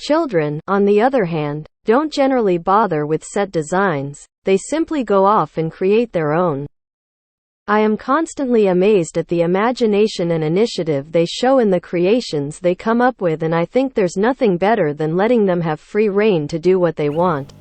Children, on the other hand, don't generally bother with set designs, they simply go off and create their own. I am constantly amazed at the imagination and initiative they show in the creations they come up with, and I think there's nothing better than letting them have free rein to do what they want.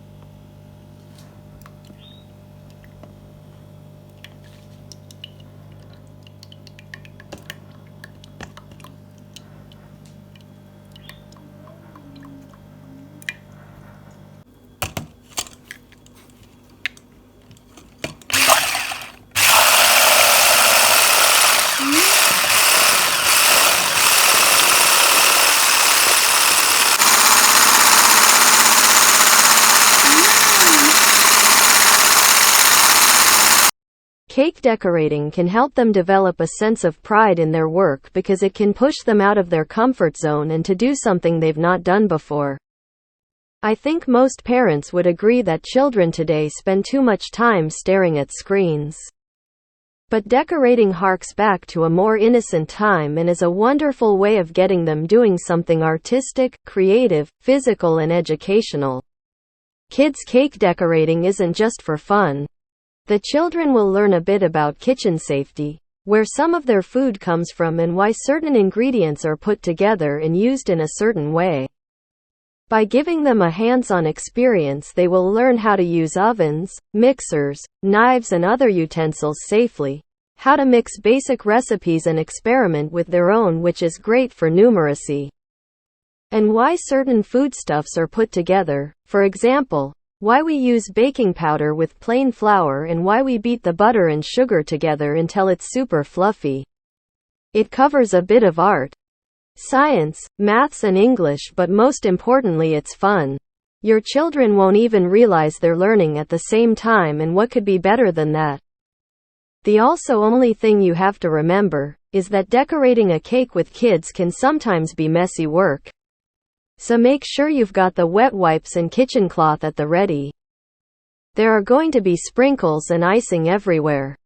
Cake decorating can help them develop a sense of pride in their work because it can push them out of their comfort zone and to do something they've not done before. I think most parents would agree that children today spend too much time staring at screens. But decorating harks back to a more innocent time and is a wonderful way of getting them doing something artistic, creative, physical, and educational. Kids' cake decorating isn't just for fun. The children will learn a bit about kitchen safety, where some of their food comes from, and why certain ingredients are put together and used in a certain way. By giving them a hands-on experience, they will learn how to use ovens, mixers, knives, and other utensils safely, how to mix basic recipes and experiment with their own, which is great for numeracy, and why certain foodstuffs are put together, for example, why we use baking powder with plain flour and why we beat the butter and sugar together until it's super fluffy. It covers a bit of art, science, maths, and English, but most importantly it's fun. Your children won't even realize they're learning at the same time, and what could be better than that? The only thing you have to remember is that decorating a cake with kids can sometimes be messy work. So make sure you've got the wet wipes and kitchen cloth at the ready. There are going to be sprinkles and icing everywhere.